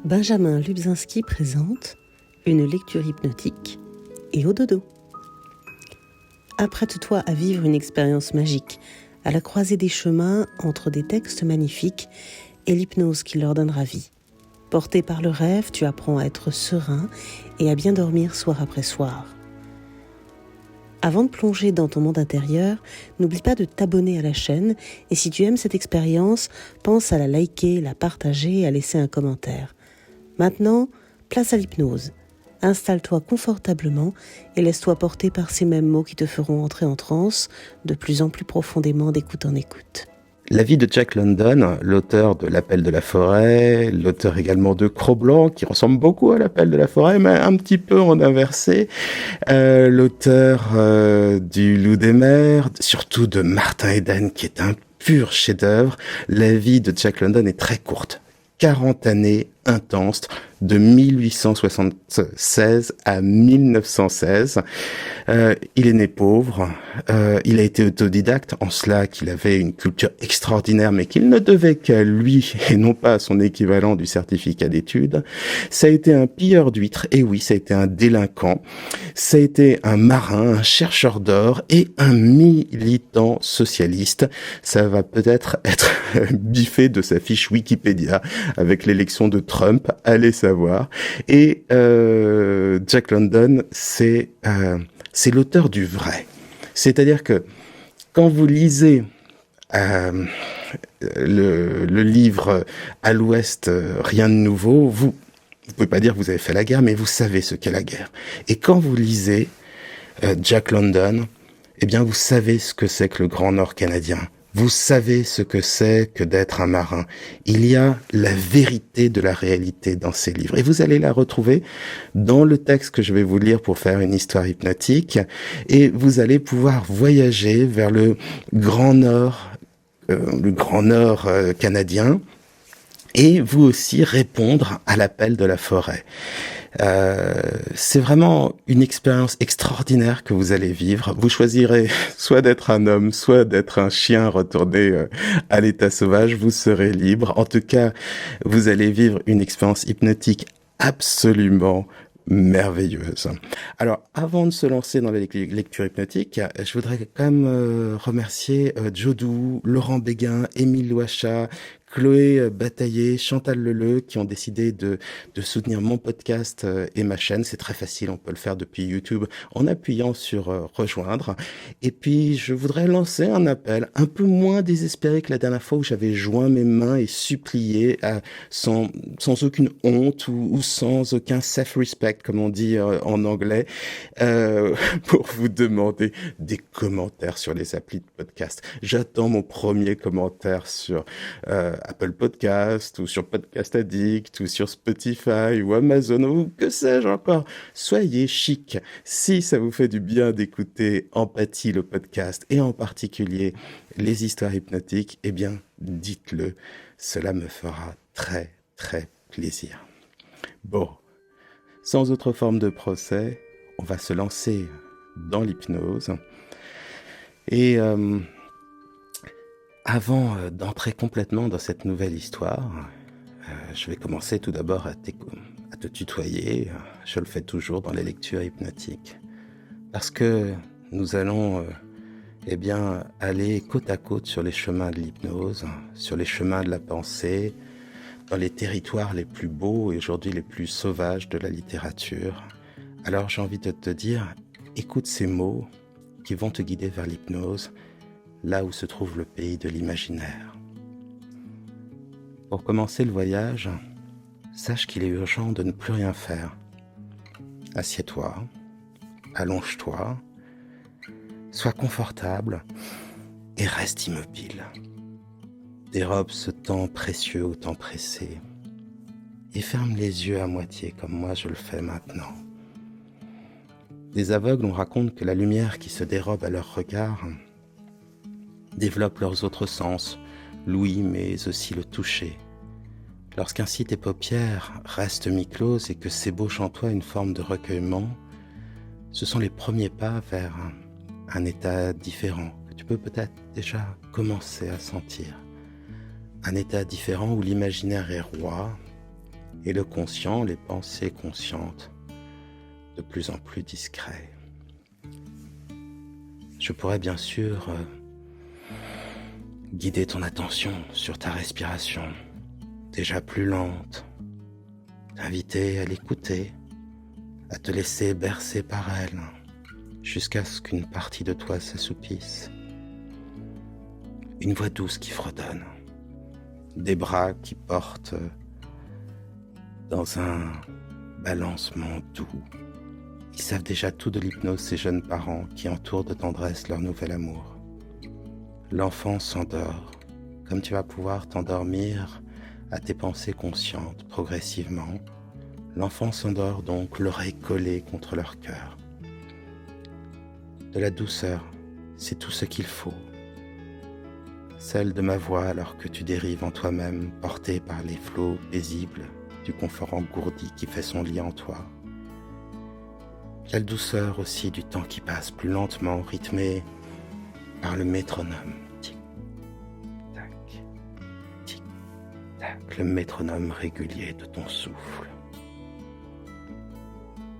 Benjamin Lubzinski présente une lecture hypnotique et au dodo. Apprête-toi à vivre une expérience magique à la croisée des chemins entre des textes magnifiques et l'hypnose qui leur donnera vie. Porté par le rêve, tu apprends à être serein et à bien dormir soir après soir. Avant de plonger dans ton monde intérieur, n'oublie pas de t'abonner à la chaîne et si tu aimes cette expérience, pense à la liker, la partager et à laisser un commentaire. Maintenant, place à l'hypnose. Installe-toi confortablement et laisse-toi porter par ces mêmes mots qui te feront entrer en transe de plus en plus profondément d'écoute en écoute. La vie de Jack London, l'auteur de L'Appel de la forêt, l'auteur également de Cro-Blanc, qui ressemble beaucoup à L'Appel de la forêt, mais un petit peu en inversé, l'auteur du Loup des mers, surtout de Martin Eden, qui est un pur chef-d'œuvre. La vie de Jack London est très courte. 40 années intenses, de 1876 à 1916. Il est né pauvre, il a été autodidacte, en cela qu'il avait une culture extraordinaire, mais qu'il ne devait qu'à lui et non pas à son équivalent du certificat d'études. Ça a été un pilleur d'huîtres, et oui, ça a été un délinquant. Ça a été un marin, un chercheur d'or et un militant socialiste. Ça va peut-être être biffé de sa fiche Wikipédia avec l'élection de Trump, allez savoir. Et Jack London, c'est l'auteur du vrai. C'est-à-dire que quand vous lisez le livre À l'Ouest, rien de nouveau, vous pouvez pas dire que vous avez fait la guerre, mais vous savez ce qu'est la guerre. Et quand vous lisez Jack London, eh bien vous savez ce que c'est que le Grand Nord canadien. Vous savez ce que c'est que d'être un marin. Il y a la vérité de la réalité dans ces livres. Et vous allez la retrouver dans le texte que je vais vous lire pour faire une histoire hypnotique. Et vous allez pouvoir voyager vers le Grand Nord canadien. Et vous aussi répondre à l'appel de la forêt. C'est vraiment une expérience extraordinaire que vous allez vivre. Vous choisirez soit d'être un homme, soit d'être un chien retourné à l'état sauvage. Vous serez libre. En tout cas, vous allez vivre une expérience hypnotique absolument merveilleuse. Alors, avant de se lancer dans la lecture hypnotique, je voudrais quand même remercier Jodou, Laurent Béguin, Émile Loachat, Chloé Bataillé, Chantal Leleu, qui ont décidé de soutenir mon podcast et ma chaîne. C'est très facile, on peut le faire depuis YouTube en appuyant sur rejoindre. Et puis, je voudrais lancer un appel un peu moins désespéré que la dernière fois où j'avais joint mes mains et supplié sans aucune honte ou sans aucun self-respect, comme on dit en anglais, pour vous demander des commentaires sur les applis de podcast. J'attends mon premier commentaire sur Apple Podcast ou sur Podcast Addict ou sur Spotify ou Amazon ou que sais-je encore. Soyez chic. Si ça vous fait du bien d'écouter Empathie, le podcast, et en particulier les histoires hypnotiques, eh bien, dites-le. Cela me fera très, très plaisir. Bon, sans autre forme de procès, on va se lancer dans l'hypnose. Et avant d'entrer complètement dans cette nouvelle histoire, je vais commencer tout d'abord à te tutoyer. Je le fais toujours dans les lectures hypnotiques. Parce que nous allons aller côte à côte sur les chemins de l'hypnose, sur les chemins de la pensée, dans les territoires les plus beaux et aujourd'hui les plus sauvages de la littérature. Alors j'ai envie de te dire, écoute ces mots qui vont te guider vers l'hypnose, là où se trouve le pays de l'imaginaire. Pour commencer le voyage, sache qu'il est urgent de ne plus rien faire. Assieds-toi, allonge-toi, sois confortable et reste immobile. Dérobe ce temps précieux au temps pressé et ferme les yeux à moitié comme moi je le fais maintenant. Des aveugles, on raconte que la lumière qui se dérobe à leur regard développe leurs autres sens, l'ouïe mais aussi le toucher. Lorsqu'ainsi tes paupières restent mi-closes et que s'ébauche en toi une forme de recueillement, ce sont les premiers pas vers un état différent que tu peux peut-être déjà commencer à sentir. Un état différent où l'imaginaire est roi, et le conscient, les pensées conscientes, de plus en plus discrets. Je pourrais bien sûr guider ton attention sur ta respiration, déjà plus lente, t'inviter à l'écouter, à te laisser bercer par elle, jusqu'à ce qu'une partie de toi s'assoupisse. Une voix douce qui fredonne, des bras qui portent dans un balancement doux. Ils savent déjà tout de l'hypnose, ces jeunes parents qui entourent de tendresse leur nouvel amour. L'enfant s'endort, comme tu vas pouvoir t'endormir à tes pensées conscientes progressivement. L'enfant s'endort donc, l'oreille collée contre leur cœur. De la douceur, c'est tout ce qu'il faut. Celle de ma voix alors que tu dérives en toi-même, porté par les flots paisibles du confort engourdi qui fait son lit en toi. La douceur aussi du temps qui passe plus lentement, rythmé par le métronome. Tic-tac, tic-tac, le métronome régulier de ton souffle.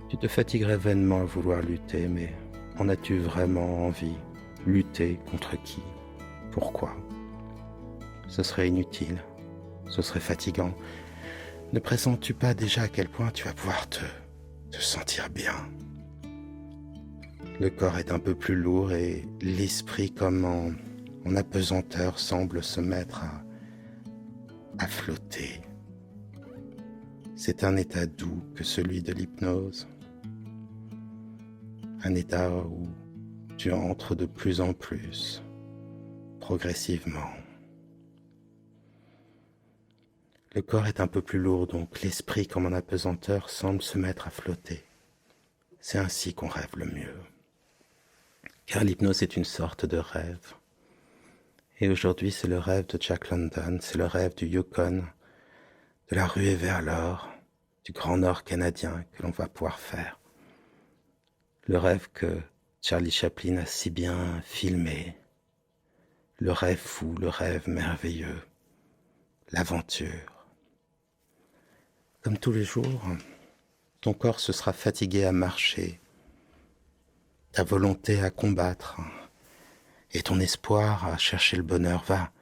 Tu te fatiguerais vainement à vouloir lutter, mais en as-tu vraiment envie? Lutter contre qui? Pourquoi? Ce serait inutile, ce serait fatigant. Ne pressens-tu pas déjà à quel point tu vas pouvoir te sentir bien? Le corps est un peu plus lourd et l'esprit, comme en apesanteur, semble se mettre à flotter. C'est un état doux que celui de l'hypnose. Un état où tu entres de plus en plus, progressivement. Le corps est un peu plus lourd, donc l'esprit, comme en apesanteur, semble se mettre à flotter. C'est ainsi qu'on rêve le mieux. Car l'hypnose est une sorte de rêve. Et aujourd'hui, c'est le rêve de Jack London, c'est le rêve du Yukon, de la ruée vers l'or, du grand nord canadien que l'on va pouvoir faire. Le rêve que Charlie Chaplin a si bien filmé. Le rêve fou, le rêve merveilleux, l'aventure. Comme tous les jours, ton corps se sera fatigué à marcher, ta volonté à combattre et ton espoir à chercher le bonheur. Va,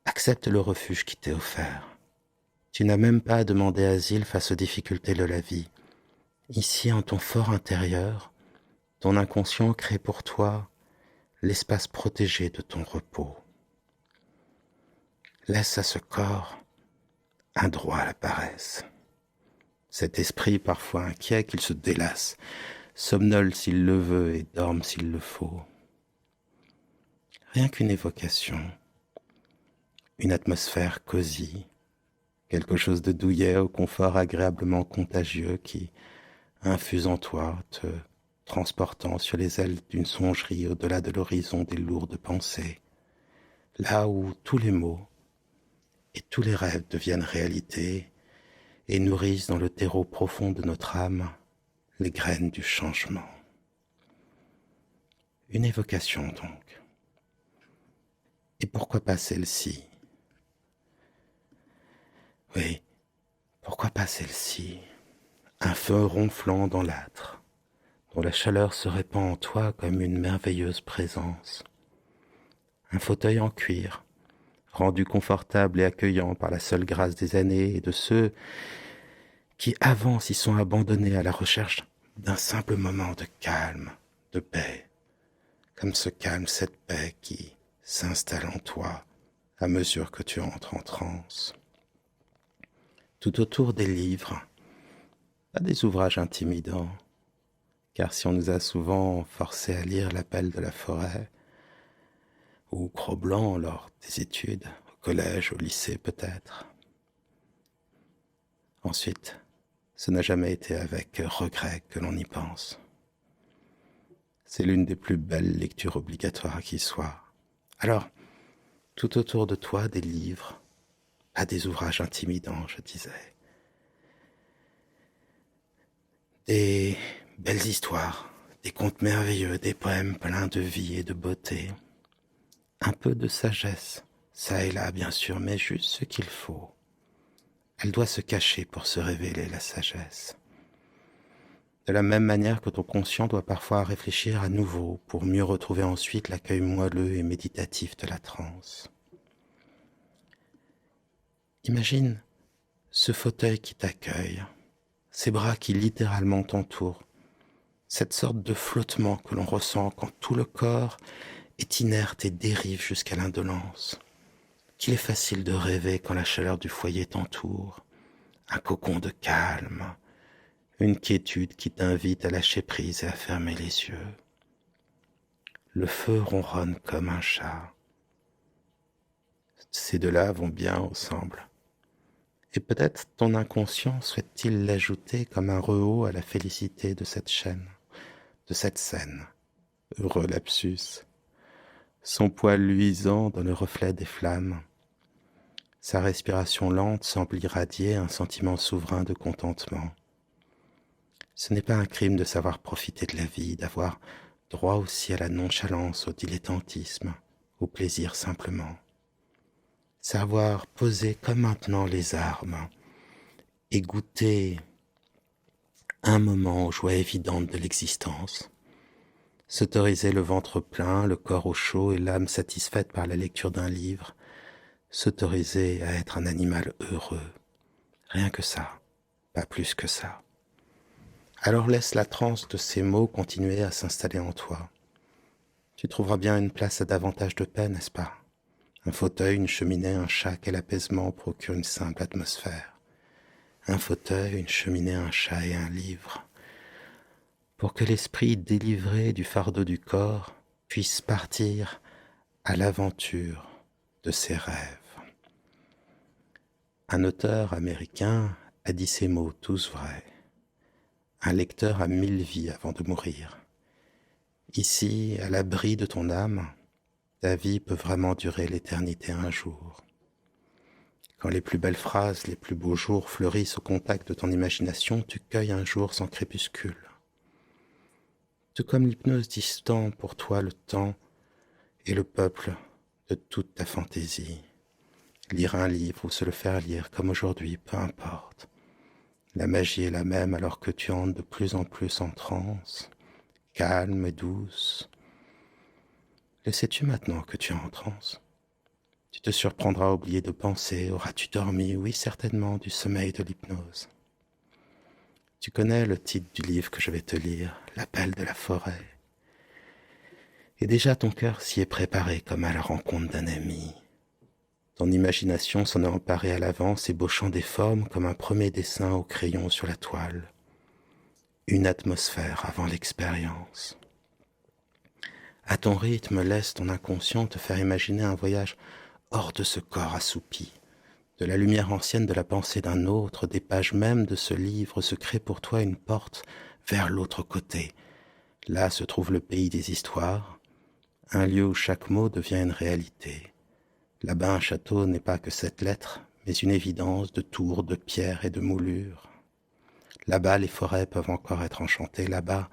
accepte le refuge qui t'est offert. Tu n'as même pas à demander asile face aux difficultés de la vie. Ici, en ton fort intérieur, ton inconscient crée pour toi l'espace protégé de ton repos. Laisse à ce corps un droit à la paresse. Cet esprit parfois inquiet qu'il se délasse, somnole s'il le veut et dorme s'il le faut. Rien qu'une évocation, une atmosphère cosy, quelque chose de douillet au confort agréablement contagieux qui infuse en toi, te transportant sur les ailes d'une songerie au-delà de l'horizon des lourdes pensées, là où tous les mots et tous les rêves deviennent réalité et nourrissent dans le terreau profond de notre âme les graines du changement. Une évocation donc. Et pourquoi pas celle-ci? Oui, pourquoi pas celle-ci? Un feu ronflant dans l'âtre, dont la chaleur se répand en toi comme une merveilleuse présence. Un fauteuil en cuir, rendu confortable et accueillant par la seule grâce des années et de ceux qui avant s'y sont abandonnés à la recherche d'un simple moment de calme, de paix, comme ce calme, cette paix qui s'installe en toi à mesure que tu entres en transe. Tout autour des livres, pas des ouvrages intimidants, car si on nous a souvent forcés à lire L'appel de la forêt, ou Cro-Blanc lors des études, au collège, au lycée peut-être. Ensuite, ce n'a jamais été avec regret que l'on y pense. C'est l'une des plus belles lectures obligatoires qui soit. Alors, tout autour de toi, des livres, pas des ouvrages intimidants, je disais. Des belles histoires, des contes merveilleux, des poèmes pleins de vie et de beauté. Un peu de sagesse, ça et là bien sûr, mais juste ce qu'il faut. Elle doit se cacher pour se révéler, la sagesse. De la même manière que ton conscient doit parfois réfléchir à nouveau pour mieux retrouver ensuite l'accueil moelleux et méditatif de la transe. Imagine ce fauteuil qui t'accueille, ces bras qui littéralement t'entourent, cette sorte de flottement que l'on ressent quand tout le corps est inerte et dérive jusqu'à l'indolence. Qu'il est facile de rêver quand la chaleur du foyer t'entoure, un cocon de calme, une quiétude qui t'invite à lâcher prise et à fermer les yeux. Le feu ronronne comme un chat. Ces deux-là vont bien ensemble. Et peut-être ton inconscient souhaite-t-il l'ajouter comme un rehaut à la félicité de cette scène. Heureux lapsus. Son poil luisant dans le reflet des flammes. Sa respiration lente semble irradier un sentiment souverain de contentement. Ce n'est pas un crime de savoir profiter de la vie, d'avoir droit aussi à la nonchalance, au dilettantisme, au plaisir simplement. Savoir poser comme maintenant les armes et goûter un moment aux joies évidentes de l'existence. S'autoriser le ventre plein, le corps au chaud et l'âme satisfaite par la lecture d'un livre. S'autoriser à être un animal heureux. Rien que ça, pas plus que ça. Alors laisse la transe de ces mots continuer à s'installer en toi. Tu trouveras bien une place à davantage de paix, n'est-ce pas? Un fauteuil, une cheminée, un chat, quel apaisement procure une simple atmosphère. Un fauteuil, une cheminée, un chat et un livre. Pour que l'esprit délivré du fardeau du corps puisse partir à l'aventure de ses rêves. Un auteur américain a dit ces mots tous vrais. Un lecteur a 1000 vies avant de mourir. Ici, à l'abri de ton âme, ta vie peut vraiment durer l'éternité un jour. Quand les plus belles phrases, les plus beaux jours fleurissent au contact de ton imagination, tu cueilles un jour sans crépuscule. Tout comme l'hypnose distend pour toi le temps et le peuple de toute ta fantaisie. Lire un livre ou se le faire lire comme aujourd'hui, peu importe. La magie est la même alors que tu entres de plus en plus en transe, calme et douce. Le sais-tu maintenant que tu es en transe? Tu te surprendras à oublier de penser, auras-tu dormi? Oui, certainement, du sommeil de l'hypnose. Tu connais le titre du livre que je vais te lire, L'appel de la forêt. Et déjà ton cœur s'y est préparé comme à la rencontre d'un ami. Ton imagination s'en est emparée à l'avance, ébauchant des formes comme un premier dessin au crayon sur la toile. Une atmosphère avant l'expérience. À ton rythme, laisse ton inconscient te faire imaginer un voyage hors de ce corps assoupi. De la lumière ancienne de la pensée d'un autre, des pages mêmes de ce livre se crée pour toi une porte vers l'autre côté. Là se trouve le pays des histoires, un lieu où chaque mot devient une réalité. Là-bas, un château n'est pas que 7 lettres, mais une évidence de tours, de pierres et de moulures. Là-bas, les forêts peuvent encore être enchantées. Là-bas,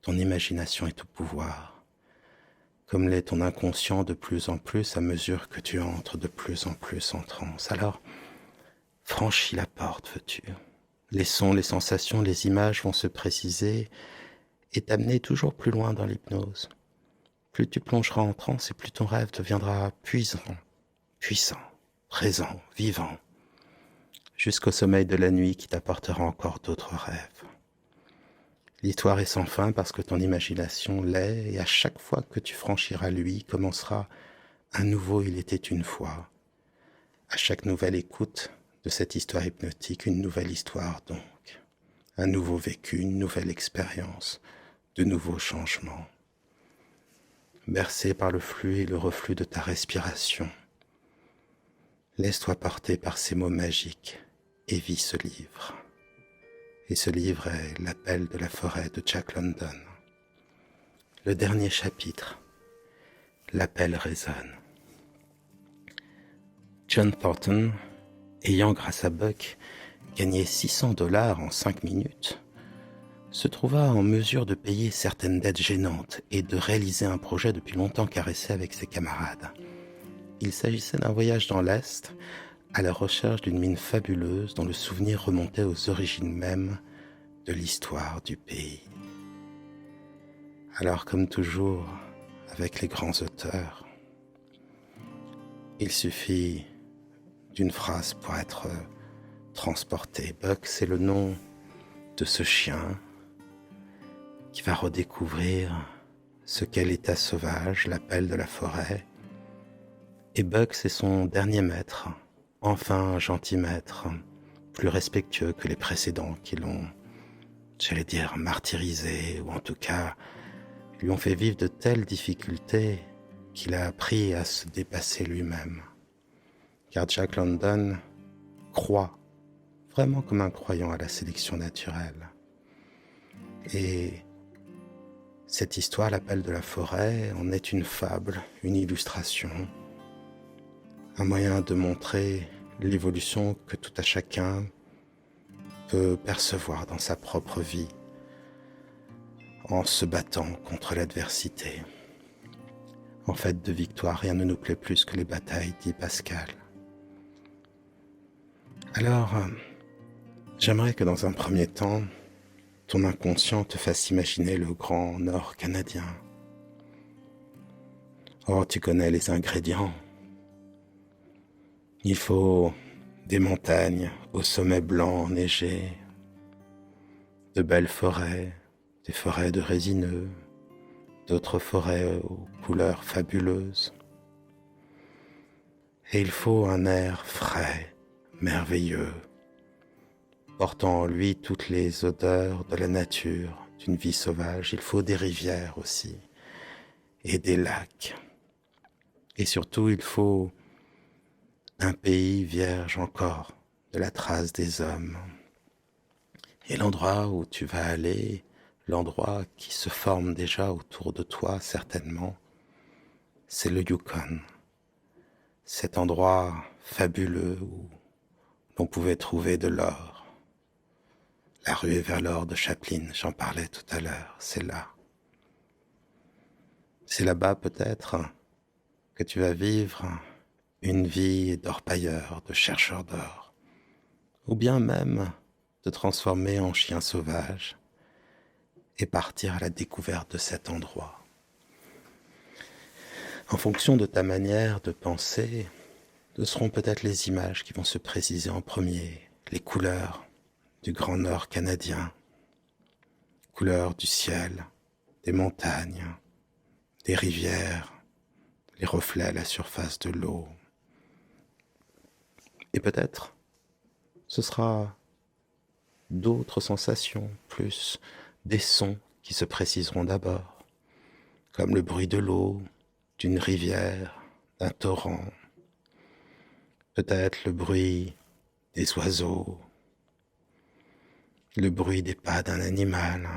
ton imagination est au pouvoir. Comme l'est ton inconscient de plus en plus à mesure que tu entres de plus en plus en transe. Alors, franchis la porte, veux-tu. Les sons, les sensations, les images vont se préciser et t'amener toujours plus loin dans l'hypnose. Plus tu plongeras en transe et plus ton rêve deviendra puissant, présent, vivant, jusqu'au sommeil de la nuit qui t'apportera encore d'autres rêves. L'histoire est sans fin parce que ton imagination l'est, et à chaque fois que tu franchiras lui, commencera un nouveau il était une fois. À chaque nouvelle écoute de cette histoire hypnotique, une nouvelle histoire donc. Un nouveau vécu, une nouvelle expérience, de nouveaux changements. Bercé par le flux et le reflux de ta respiration, laisse-toi porter par ces mots magiques et vis ce livre. Et ce livre est L'appel de la forêt de Jack London. Le dernier chapitre, l'appel résonne. John Thornton, ayant grâce à Buck gagné $600 en 5 minutes, se trouva en mesure de payer certaines dettes gênantes et de réaliser un projet depuis longtemps caressé avec ses camarades. Il s'agissait d'un voyage dans l'Est, à la recherche d'une mine fabuleuse dont le souvenir remontait aux origines mêmes de l'histoire du pays. Alors, comme toujours, avec les grands auteurs, il suffit d'une phrase pour être transporté. Buck, c'est le nom de ce chien qui va redécouvrir ce qu'est l'état sauvage, l'appel de la forêt. Et Buck, c'est son dernier maître, enfin un gentil maître, plus respectueux que les précédents qui l'ont, j'allais dire, martyrisé, ou en tout cas lui ont fait vivre de telles difficultés qu'il a appris à se dépasser lui-même. Car Jack London croit, vraiment comme un croyant, à la sélection naturelle. Et cette histoire, l'appel de la forêt, en est une fable, une illustration, un moyen de montrer l'évolution que tout à chacun peut percevoir dans sa propre vie en se battant contre l'adversité. En fait de victoire, rien ne nous plaît plus que les batailles, dit Pascal. Alors, j'aimerais que dans un premier temps, ton inconscient te fasse imaginer le grand Nord canadien. Oh, tu connais les ingrédients. Il faut des montagnes aux sommets blancs enneigés, de belles forêts, des forêts de résineux, d'autres forêts aux couleurs fabuleuses. Et il faut un air frais, merveilleux, portant en lui toutes les odeurs de la nature, d'une vie sauvage. Il faut des rivières aussi, et des lacs. Et surtout, il faut un pays vierge encore de la trace des hommes. Et l'endroit où tu vas aller, l'endroit qui se forme déjà autour de toi, certainement, c'est le Yukon. Cet endroit fabuleux où l'on pouvait trouver de l'or. La ruée vers l'or de Chaplin, j'en parlais tout à l'heure, c'est là. C'est là-bas peut-être que tu vas vivre une vie d'orpailleur, de chercheur d'or, ou bien même te transformer en chien sauvage et partir à la découverte de cet endroit. En fonction de ta manière de penser, ce seront peut-être les images qui vont se préciser en premier, les couleurs du Grand Nord canadien, couleurs du ciel, des montagnes, des rivières, les reflets à la surface de l'eau. Et peut-être, ce sera d'autres sensations, plus des sons qui se préciseront d'abord, comme le bruit de l'eau, d'une rivière, d'un torrent, peut-être le bruit des oiseaux, le bruit des pas d'un animal,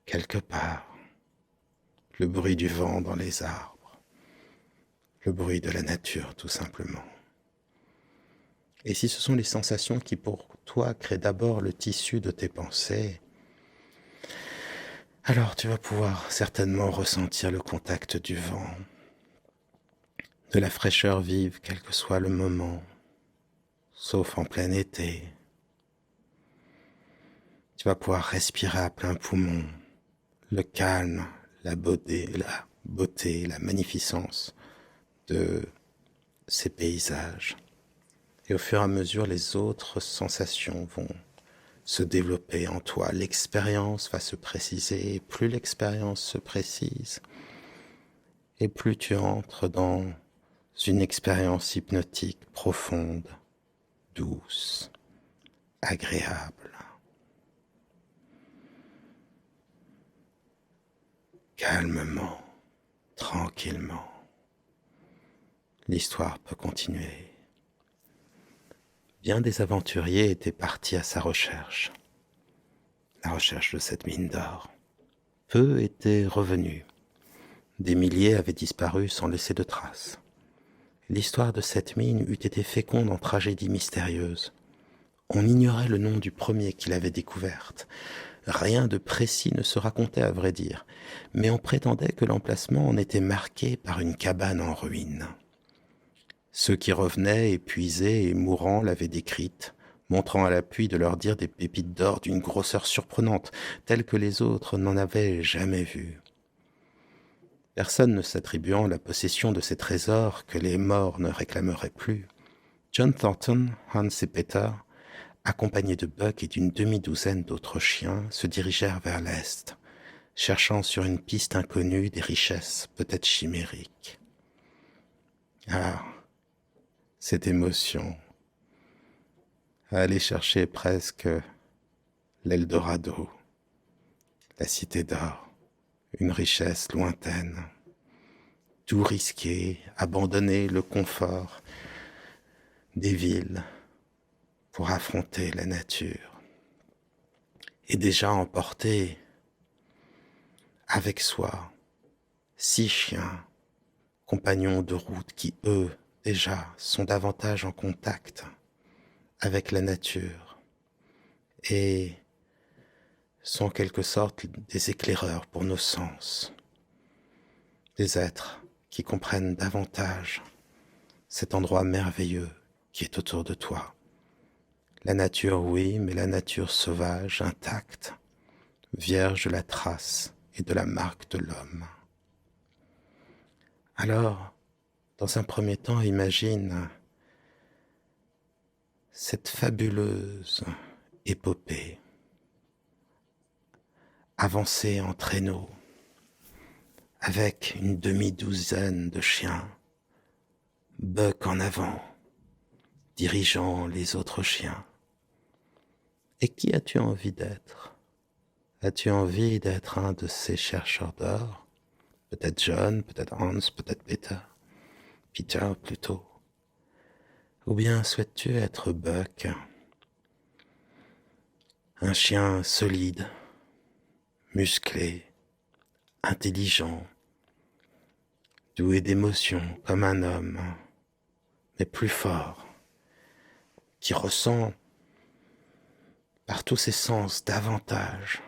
quelque part, le bruit du vent dans les arbres, le bruit de la nature tout simplement. Et si ce sont les sensations qui pour toi créent d'abord le tissu de tes pensées, alors tu vas pouvoir certainement ressentir le contact du vent, de la fraîcheur vive quel que soit le moment, sauf en plein été. Tu vas pouvoir respirer à plein poumon le calme, la beauté, la magnificence de ces paysages. Et au fur et à mesure, les autres sensations vont se développer en toi. L'expérience va se préciser, et plus l'expérience se précise, et plus tu entres dans une expérience hypnotique profonde, douce, agréable. Calmement, tranquillement, l'histoire peut continuer. Bien des aventuriers étaient partis à sa recherche, la recherche de cette mine d'or. Peu étaient revenus. Des milliers avaient disparu sans laisser de traces. L'histoire de cette mine eût été féconde en tragédies mystérieuses. On ignorait le nom du premier qui l'avait découverte. Rien de précis ne se racontait à vrai dire, mais on prétendait que l'emplacement en était marqué par une cabane en ruine. Ceux qui revenaient, épuisés et mourants, l'avaient décrite, montrant à l'appui de leur dire des pépites d'or d'une grosseur surprenante, telles que les autres n'en avaient jamais vues. Personne ne s'attribuant la possession de ces trésors que les morts ne réclameraient plus, John Thornton, Hans et Peter, accompagnés de Buck et d'une demi-douzaine d'autres chiens, se dirigèrent vers l'est, cherchant sur une piste inconnue des richesses peut-être chimériques. Ah, cette émotion, à aller chercher presque l'Eldorado, la cité d'or, une richesse lointaine, tout risquer, abandonner le confort des villes pour affronter la nature, et déjà emporter avec soi 6 chiens, compagnons de route qui, eux, déjà sont davantage en contact avec la nature et sont en quelque sorte des éclaireurs pour nos sens, des êtres qui comprennent davantage cet endroit merveilleux qui est autour de toi. La nature, oui, mais la nature sauvage, intacte, vierge de la trace et de la marque de l'homme. Alors, dans un premier temps, imagine cette fabuleuse épopée, avancée en traîneau, avec une demi-douzaine de chiens, Buck en avant, dirigeant les autres chiens. Et qui as-tu envie d'être? As-tu envie d'être un de ces chercheurs d'or? Peut-être John, peut-être Hans, peut-être Peter plutôt. Ou bien souhaites-tu être Buck, un chien solide, musclé, intelligent, doué d'émotions comme un homme, mais plus fort, qui ressent par tous ses sens davantage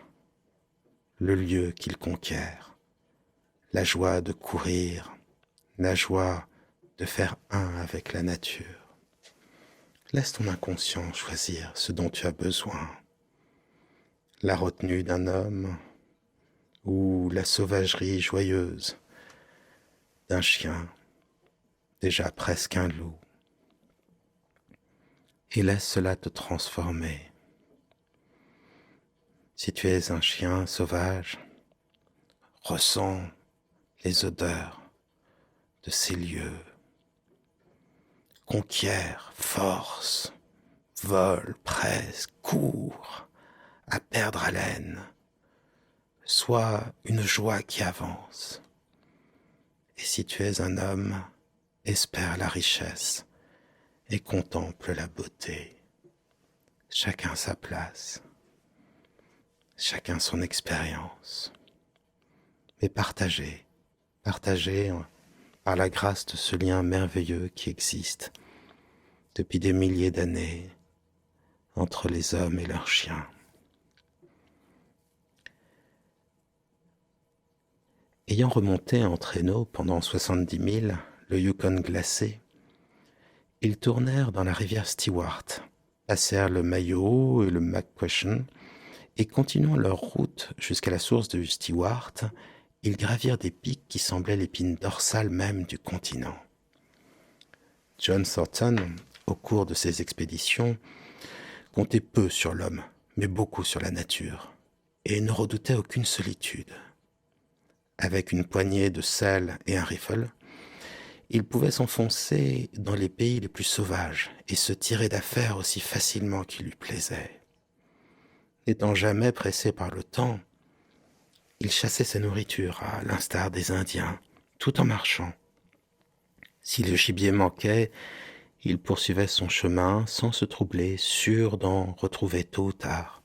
le lieu qu'il conquiert, la joie de courir, la joie de faire un avec la nature. Laisse ton inconscient choisir ce dont tu as besoin. La retenue d'un homme ou la sauvagerie joyeuse d'un chien, déjà presque un loup. Et laisse cela te transformer. Si tu es un chien sauvage, ressens les odeurs de ces lieux. Conquiert, force, vole, presse, court, à perdre haleine. Sois une joie qui avance. Et si tu es un homme, espère la richesse et contemple la beauté. Chacun sa place, chacun son expérience. Mais partagez par la grâce de ce lien merveilleux qui existe depuis des milliers d'années entre les hommes et leurs chiens. Ayant remonté en traîneau pendant 70 milles le Yukon glacé, ils tournèrent dans la rivière Stewart, passèrent le Mayo et le McQuestion, et continuant leur route jusqu'à la source de Stewart, ils gravirent des pics qui semblaient l'épine dorsale même du continent. John Thornton, au cours de ses expéditions, comptait peu sur l'homme, mais beaucoup sur la nature, et ne redoutait aucune solitude. Avec une poignée de sel et un rifle, il pouvait s'enfoncer dans les pays les plus sauvages et se tirer d'affaire aussi facilement qu'il lui plaisait. N'étant jamais pressé par le temps, il chassait sa nourriture à l'instar des Indiens, tout en marchant. Si le gibier manquait, il poursuivait son chemin sans se troubler, sûr d'en retrouver tôt ou tard.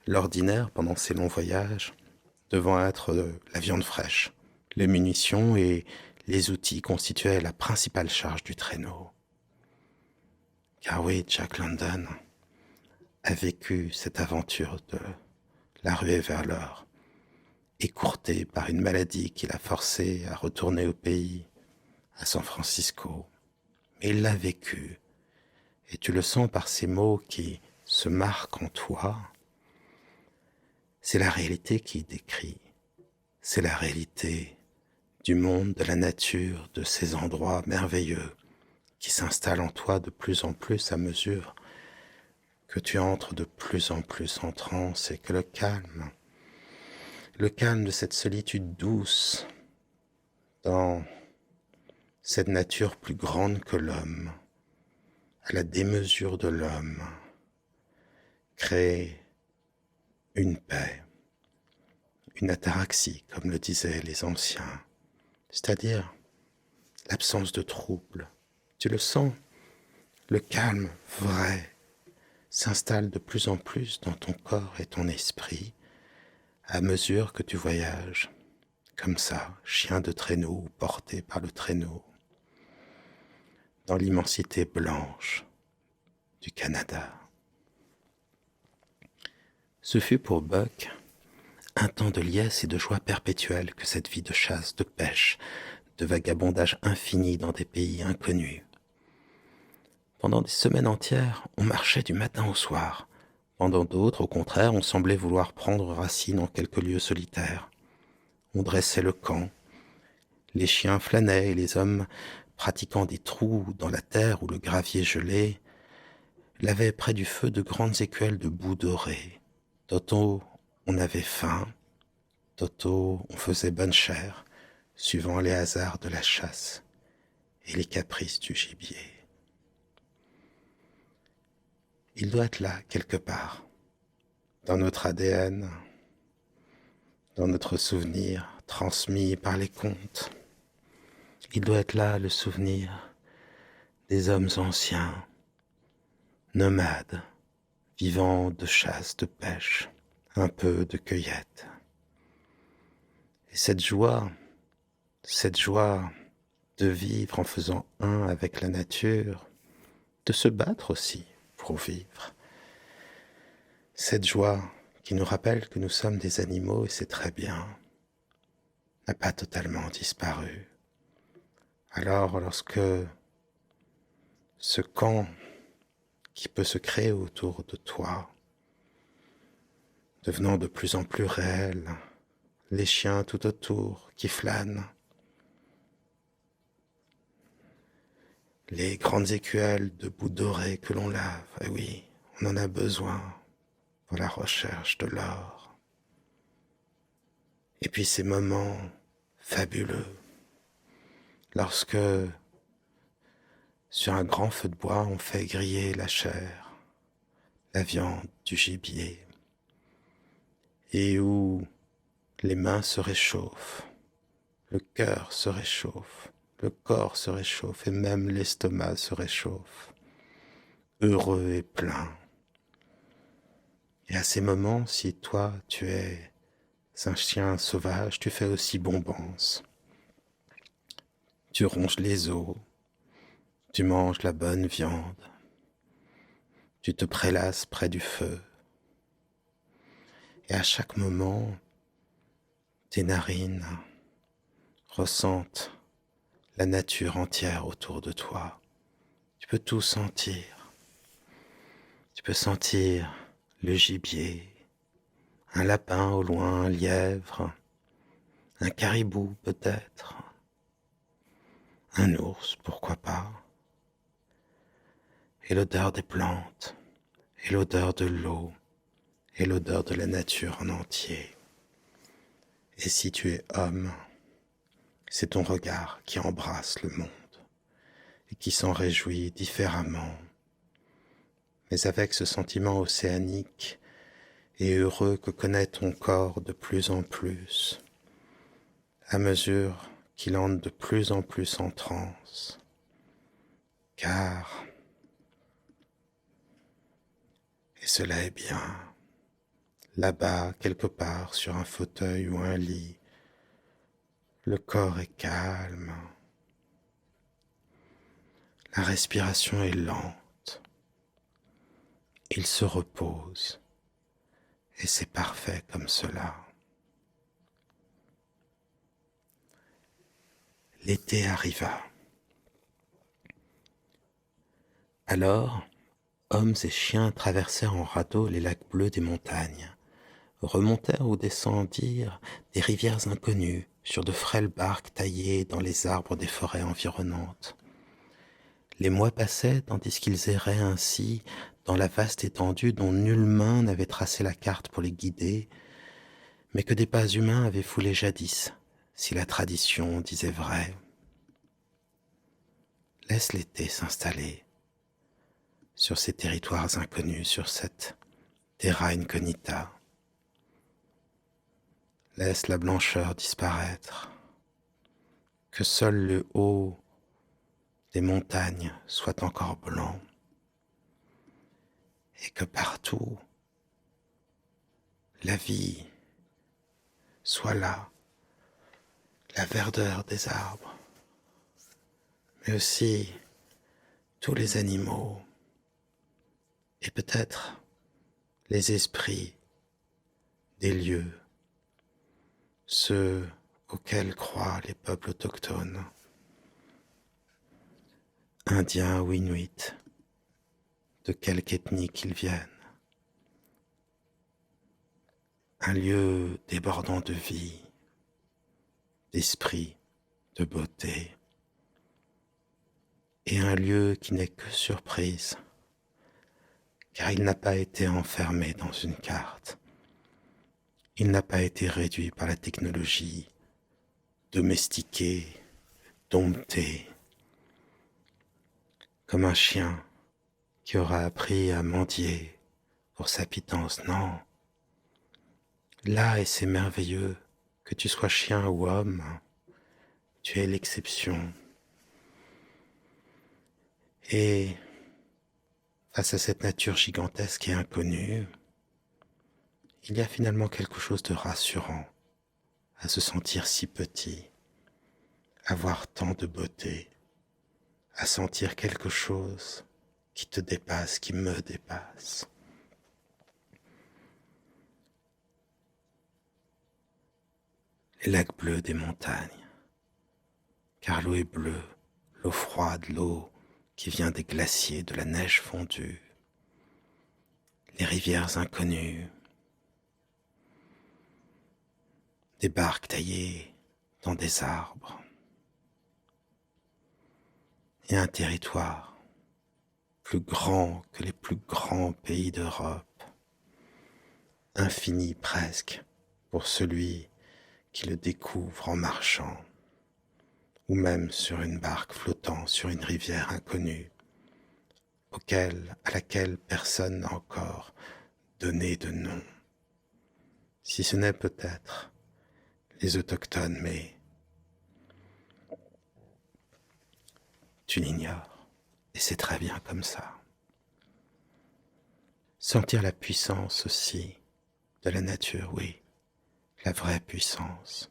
L'ordinaire, pendant ces longs voyages, devant être la viande fraîche, les munitions et les outils constituaient la principale charge du traîneau. Car oui, Jack London a vécu cette aventure de la ruée vers l'or, écourté par une maladie qui l'a forcé à retourner au pays, à San Francisco, Et il l'a vécu. Et tu le sens par ces mots qui se marquent en toi. C'est la réalité qu'il décrit. C'est la réalité du monde, de la nature, de ces endroits merveilleux qui s'installent en toi de plus en plus à mesure que tu entres de plus en plus en transe et que le calme de cette solitude douce dans cette nature plus grande que l'homme, à la démesure de l'homme, crée une paix, une ataraxie, comme le disaient les anciens, c'est-à-dire l'absence de trouble. Tu le sens, le calme vrai s'installe de plus en plus dans ton corps et ton esprit à mesure que tu voyages, comme ça, chien de traîneau ou porté par le traîneau, dans l'immensité blanche du Canada. Ce fut pour Buck un temps de liesse et de joie perpétuelle que cette vie de chasse, de pêche, de vagabondage infini dans des pays inconnus. Pendant des semaines entières, on marchait du matin au soir. Pendant d'autres, au contraire, on semblait vouloir prendre racine en quelques lieux solitaires. On dressait le camp. Les chiens flânaient et les hommes, pratiquant des trous dans la terre où le gravier gelé, lavaient près du feu de grandes écuelles de boue dorée. Tantôt, on avait faim. Tantôt, on faisait bonne chère, suivant les hasards de la chasse et les caprices du gibier. Il doit être là, quelque part, dans notre ADN, dans notre souvenir transmis par les contes. Il doit être là, le souvenir des hommes anciens, nomades, vivant de chasse, de pêche, un peu de cueillette. Et cette joie de vivre en faisant un avec la nature, de se battre aussi pour vivre. Cette joie qui nous rappelle que nous sommes des animaux et c'est très bien, n'a pas totalement disparu. Alors lorsque ce camp qui peut se créer autour de toi, devenant de plus en plus réel, les chiens tout autour qui flânent, les grandes écuelles de boue dorée que l'on lave, et oui, on en a besoin pour la recherche de l'or. Et puis ces moments fabuleux, lorsque sur un grand feu de bois on fait griller la chair, la viande, du gibier, et où les mains se réchauffent, le cœur se réchauffe, le corps se réchauffe et même l'estomac se réchauffe, heureux et plein. Et à ces moments, si toi tu es un chien sauvage, tu fais aussi bombance. Tu ronges les os, tu manges la bonne viande, tu te prélasses près du feu. Et à chaque moment, tes narines ressentent la nature entière autour de toi. Tu peux tout sentir. Tu peux sentir le gibier, un lapin au loin, un lièvre, un caribou peut-être, un ours, pourquoi pas, et l'odeur des plantes, et l'odeur de l'eau, et l'odeur de la nature en entier. Et si tu es homme, c'est ton regard qui embrasse le monde et qui s'en réjouit différemment, mais avec ce sentiment océanique et heureux que connaît ton corps de plus en plus, à mesure qu'il entre de plus en plus en transe, car, et cela est bien, là-bas, quelque part, sur un fauteuil ou un lit, le corps est calme, la respiration est lente, il se repose, et c'est parfait comme cela. L'été arriva. Alors, hommes et chiens traversèrent en radeau les lacs bleus des montagnes, remontèrent ou descendirent des rivières inconnues sur de frêles barques taillées dans les arbres des forêts environnantes. Les mois passaient tandis qu'ils erraient ainsi dans la vaste étendue dont nulle main n'avait tracé la carte pour les guider, mais que des pas humains avaient foulé jadis, si la tradition disait vrai. Laisse l'été s'installer sur ces territoires inconnus, sur cette terra incognita. Laisse la blancheur disparaître, que seul le haut des montagnes soit encore blanc, et que partout la vie soit là, la verdeur des arbres, mais aussi tous les animaux, et peut-être les esprits des lieux, ceux auxquels croient les peuples autochtones, indiens ou inuits, de quelque ethnie qu'ils viennent. Un lieu débordant de vie, d'esprit, de beauté, et un lieu qui n'est que surprise, car il n'a pas été enfermé dans une carte. Il n'a pas été réduit par la technologie, domestiqué, dompté, comme un chien qui aura appris à mendier pour sa pitance. Non. Là, et c'est merveilleux, que tu sois chien ou homme, tu es l'exception. Et face à cette nature gigantesque et inconnue, il y a finalement quelque chose de rassurant à se sentir si petit, à voir tant de beauté, à sentir quelque chose qui te dépasse, qui me dépasse. Les lacs bleus des montagnes, car l'eau est bleue, l'eau froide, l'eau qui vient des glaciers, de la neige fondue, les rivières inconnues, des barques taillées dans des arbres, et un territoire plus grand que les plus grands pays d'Europe, infini presque pour celui qui le découvre en marchant, ou même sur une barque flottant sur une rivière inconnue, à laquelle personne n'a encore donné de nom, si ce n'est peut-être les autochtones, mais tu l'ignores, et c'est très bien comme ça. Sentir la puissance aussi de la nature, oui, la vraie puissance.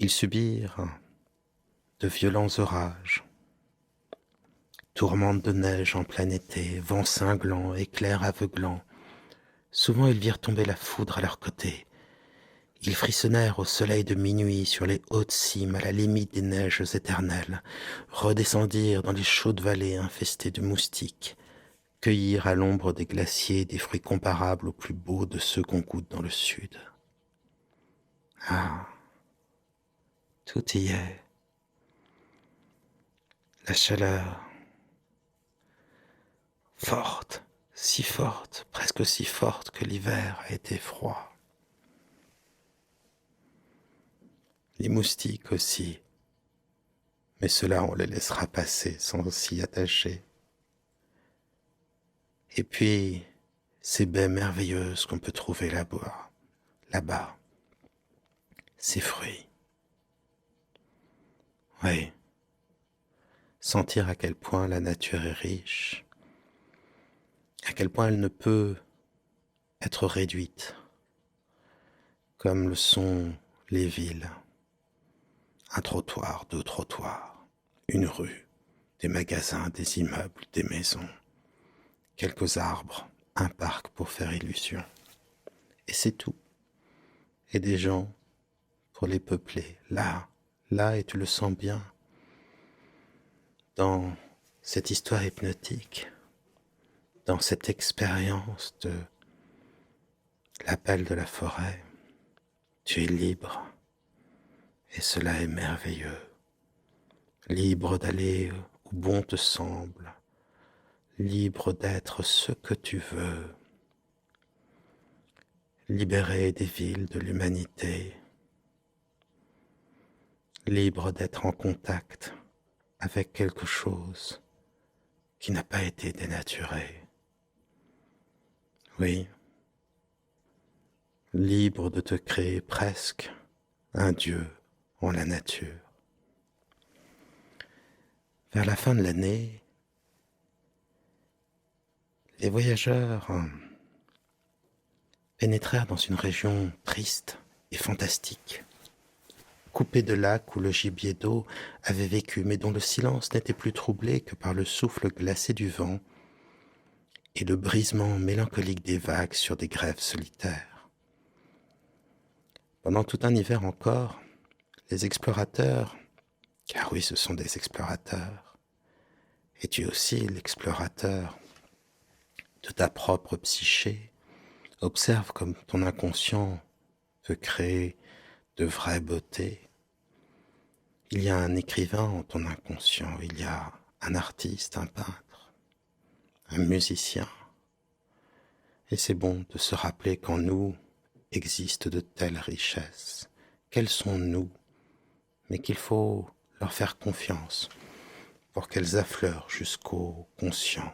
Ils subirent de violents orages, tourmentes de neige en plein été, vents cinglants, éclairs aveuglants. Souvent ils virent tomber la foudre à leur côté. Ils frissonnèrent au soleil de minuit sur les hautes cimes à la limite des neiges éternelles, redescendirent dans les chaudes vallées infestées de moustiques, cueillirent à l'ombre des glaciers des fruits comparables aux plus beaux de ceux qu'on goûte dans le sud. Ah, tout y est. La chaleur, forte, si forte, presque aussi forte que l'hiver a été froid. Les moustiques aussi, mais ceux-là on les laissera passer sans s'y attacher. Et puis, ces baies merveilleuses qu'on peut trouver là-bas, ces fruits. Oui, sentir à quel point la nature est riche, à quel point elle ne peut être réduite, comme le sont les villes. Un trottoir, deux trottoirs, une rue, des magasins, des immeubles, des maisons, quelques arbres, un parc pour faire illusion. Et c'est tout. Et des gens pour les peupler, là, et tu le sens bien, dans cette histoire hypnotique, dans cette expérience de l'appel de la forêt, tu es libre, et cela est merveilleux. Libre d'aller où bon te semble, libre d'être ce que tu veux, libéré des villes de l'humanité, libre d'être en contact avec quelque chose qui n'a pas été dénaturé. Oui, libre de te créer presque un Dieu en la nature. Vers la fin de l'année, les voyageurs pénétrèrent dans une région triste et fantastique, coupée de lacs où le gibier d'eau avait vécu, mais dont le silence n'était plus troublé que par le souffle glacé du vent et le brisement mélancolique des vagues sur des grèves solitaires. Pendant tout un hiver encore, les explorateurs, car oui, ce sont des explorateurs, et tu es aussi l'explorateur de ta propre psyché, observe comme ton inconscient veut créer de vraies beautés. Il y a un écrivain en ton inconscient, il y a un artiste, un peintre, un musicien. Et c'est bon de se rappeler qu'en nous existent de telles richesses. Quelles sont nous, mais qu'il faut leur faire confiance pour qu'elles affleurent jusqu'au conscient.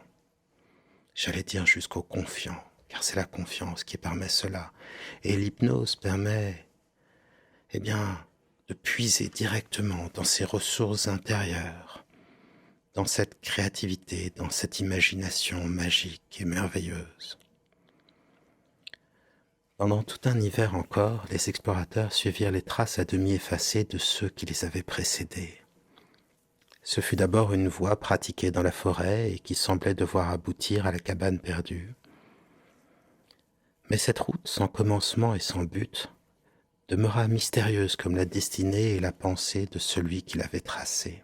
J'allais dire jusqu'au confiant, car c'est la confiance qui permet cela. Et l'hypnose permet, de puiser directement dans ses ressources intérieures, dans cette créativité, dans cette imagination magique et merveilleuse. Pendant tout un hiver encore, les explorateurs suivirent les traces à demi effacées de ceux qui les avaient précédés. Ce fut d'abord une voie pratiquée dans la forêt et qui semblait devoir aboutir à la cabane perdue. Mais cette route sans commencement et sans but demeura mystérieuse comme la destinée et la pensée de celui qui l'avait tracée.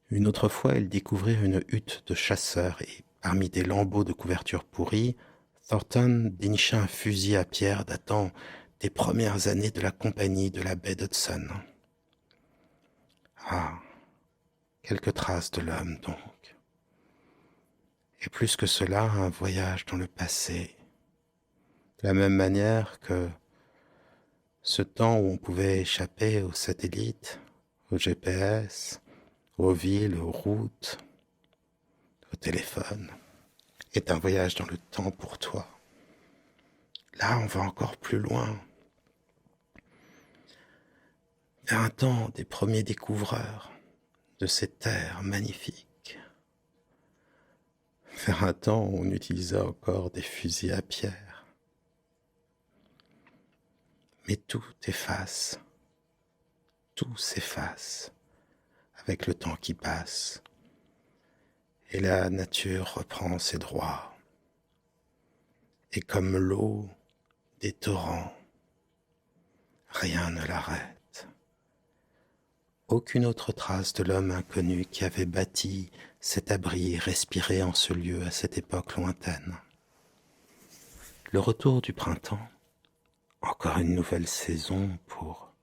Une autre fois, ils découvrirent une hutte de chasseurs et, parmi des lambeaux de couverture pourrie, Thornton dénicha un fusil à pierre datant des premières années de la compagnie de la baie d'Hudson. Ah, quelques traces de l'homme donc. Et plus que cela, un voyage dans le passé. De la même manière que ce temps où on pouvait échapper aux satellites, au GPS, aux villes, aux routes, au téléphone, est un voyage dans le temps pour toi. Là, on va encore plus loin, vers un temps des premiers découvreurs de ces terres magnifiques, vers un temps où on utilisait encore des fusils à pierre. Mais tout s'efface avec le temps qui passe, et la nature reprend ses droits. Et comme l'eau des torrents, rien ne l'arrête. Aucune autre trace de l'homme inconnu qui avait bâti cet abri et respiré en ce lieu à cette époque lointaine. Le retour du printemps, encore une nouvelle saison pour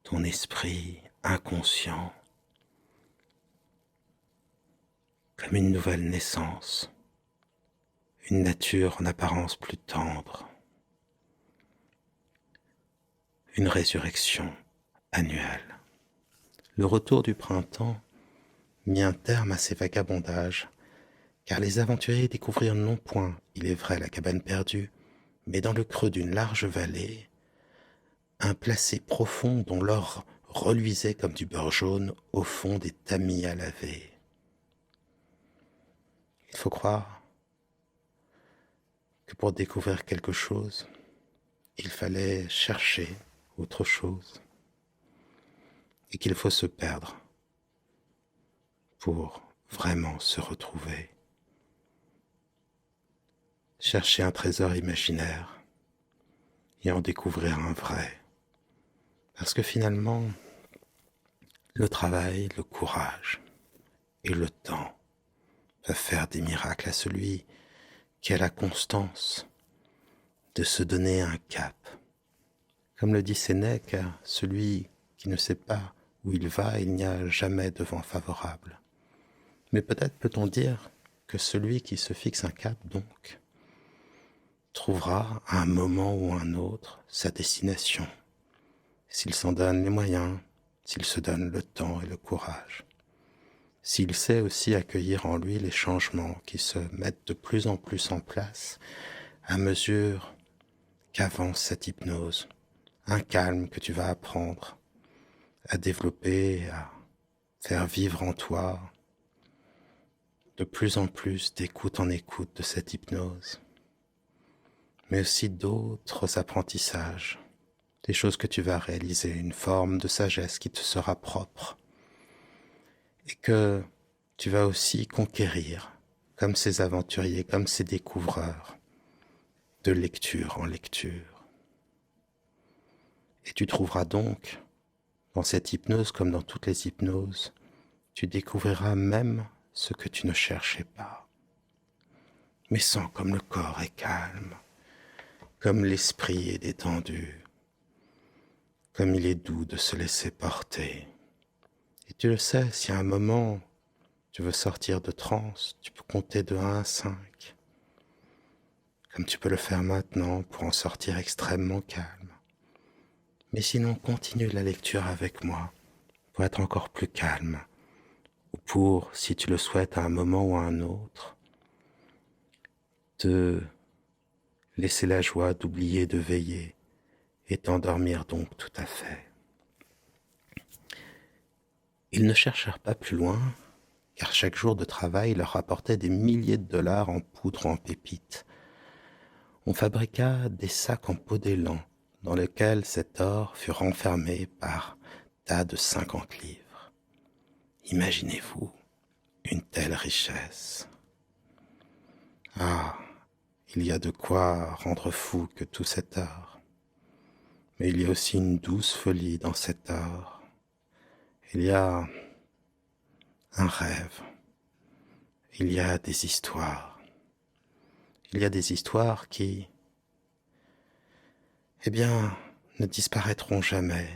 ton esprit inconscient, comme une nouvelle naissance, une nature en apparence plus tendre, une résurrection annuelle. Le retour du printemps mit un terme à ces vagabondages, car les aventuriers découvrirent non point, il est vrai, la cabane perdue, mais dans le creux d'une large vallée, un placé profond dont l'or reluisait comme du beurre jaune au fond des tamis à laver. Il faut croire que pour découvrir quelque chose, il fallait chercher autre chose et qu'il faut se perdre pour vraiment se retrouver. Chercher un trésor imaginaire et en découvrir un vrai. Parce que finalement, Le travail, le courage et le temps peuvent faire des miracles à celui qui a la constance de se donner un cap. Comme le dit Sénèque, celui qui ne sait pas où il va, il n'y a jamais de vent favorable. Mais peut-être peut-on dire que celui qui se fixe un cap, donc, trouvera à un moment ou un autre sa destination, s'il s'en donne les moyens, s'il se donne le temps et le courage, s'il sait aussi accueillir en lui les changements qui se mettent de plus en plus en place à mesure qu'avance cette hypnose, un calme que tu vas apprendre à développer, à faire vivre en toi, de plus en plus d'écoute en écoute de cette hypnose, mais aussi d'autres apprentissages, des choses que tu vas réaliser, une forme de sagesse qui te sera propre et que tu vas aussi conquérir comme ces aventuriers, comme ces découvreurs, de lecture en lecture. Et tu trouveras donc, dans cette hypnose comme dans toutes les hypnoses, tu découvriras même ce que tu ne cherchais pas. Mais sens comme le corps est calme, comme l'esprit est détendu, comme il est doux de se laisser porter. Et tu le sais, si à un moment tu veux sortir de transe, tu peux compter de 1 à 5, comme tu peux le faire maintenant pour en sortir extrêmement calme. Mais sinon, continue la lecture avec moi pour être encore plus calme, ou pour, si tu le souhaites à un moment ou à un autre, te laisser la joie d'oublier de veiller et t'endormir donc tout à fait. Ils ne cherchèrent pas plus loin, car chaque jour de travail leur rapportait des milliers de dollars en poudre ou en pépites. On fabriqua des sacs en peau d'élan, dans lesquels cet or fut renfermé par tas de 50 livres. Imaginez-vous une telle richesse. Ah, il y a de quoi rendre fou que tout cet or. Mais il y a aussi une douce folie dans cet or. Il y a un rêve. Il y a des histoires. Il y a des histoires qui, ne disparaîtront jamais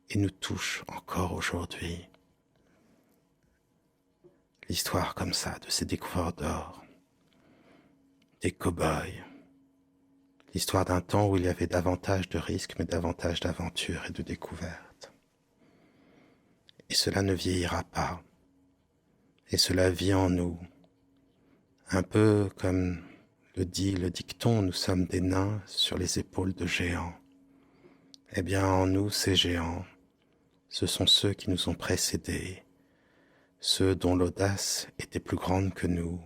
et nous touchent encore aujourd'hui. L'histoire comme ça de ces découvreurs d'or, des cow-boys, l'histoire d'un temps où il y avait davantage de risques mais davantage d'aventures et de découvertes. Et cela ne vieillira pas, et cela vit en nous, un peu comme le dit le dicton, nous sommes des nains sur les épaules de géants. Eh bien, en nous, ces géants, ce sont ceux qui nous ont précédés, ceux dont l'audace était plus grande que nous,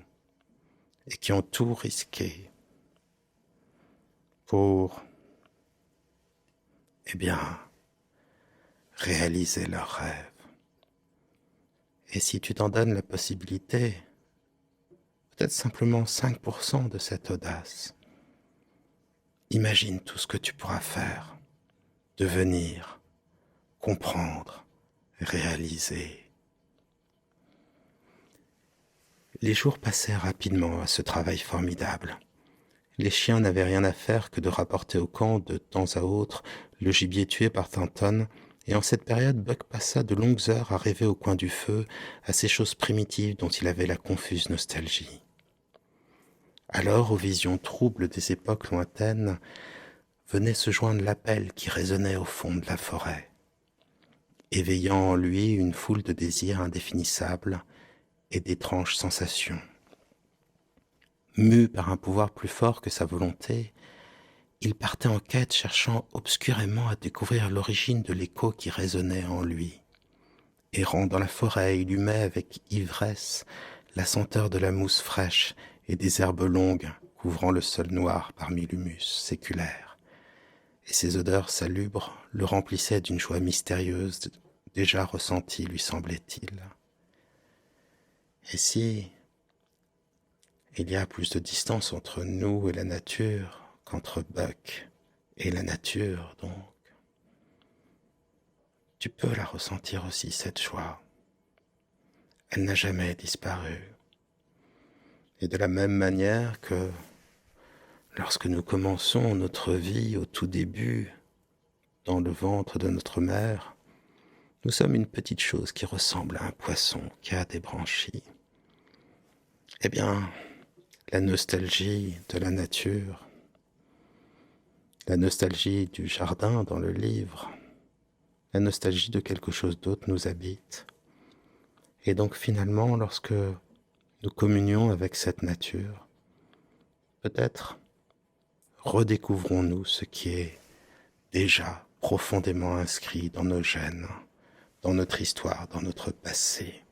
et qui ont tout risqué pour, réaliser leurs rêves. Et si tu t'en donnes la possibilité, peut-être simplement 5% de cette audace, imagine tout ce que tu pourras faire, devenir, comprendre, réaliser. Les jours passaient rapidement à ce travail formidable. Les chiens n'avaient rien à faire que de rapporter au camp de temps à autre le gibier tué par Tanton, et en cette période Buck passa de longues heures à rêver au coin du feu à ces choses primitives dont il avait la confuse nostalgie. Alors, aux visions troubles des époques lointaines, venait se joindre l'appel qui résonnait au fond de la forêt, éveillant en lui une foule de désirs indéfinissables et d'étranges sensations. Mu par un pouvoir plus fort que sa volonté, il partait en quête cherchant obscurément à découvrir l'origine de l'écho qui résonnait en lui. Errant dans la forêt, il humait avec ivresse la senteur de la mousse fraîche et des herbes longues couvrant le sol noir parmi l'humus séculaire. Et ces odeurs salubres le remplissaient d'une joie mystérieuse déjà ressentie, lui semblait-il. Et si il y a plus de distance entre nous et la nature qu'entre Buck et la nature, donc, tu peux la ressentir aussi, cette joie. Elle n'a jamais disparu. Et de la même manière que lorsque nous commençons notre vie au tout début, dans le ventre de notre mère, nous sommes une petite chose qui ressemble à un poisson qui a des branchies. Eh bien, la nostalgie de la nature, la nostalgie du jardin dans le livre, la nostalgie de quelque chose d'autre nous habite. Et donc finalement, lorsque nous communions avec cette nature, peut-être redécouvrons-nous ce qui est déjà profondément inscrit dans nos gènes, dans notre histoire, dans notre passé,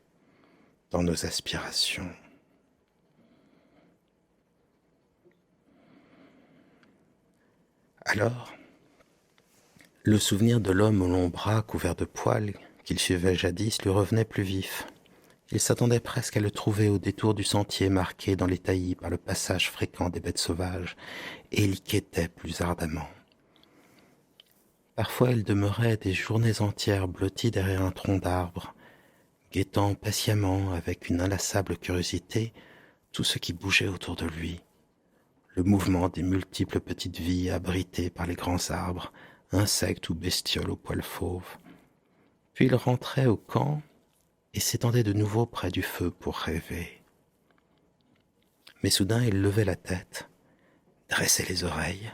dans nos aspirations. Alors, le souvenir de l'homme aux longs bras couverts de poils qu'il suivait jadis lui revenait plus vif. Il s'attendait presque à le trouver au détour du sentier marqué dans les taillis par le passage fréquent des bêtes sauvages, et il y quêtait plus ardemment. Parfois il demeurait des journées entières blotti derrière un tronc d'arbre, guettant patiemment avec une inlassable curiosité tout ce qui bougeait autour de lui. Le mouvement des multiples petites vies abritées par les grands arbres, insectes ou bestioles aux poils fauves. Puis il rentrait au camp et s'étendait de nouveau près du feu pour rêver. Mais soudain il levait la tête, dressait les oreilles,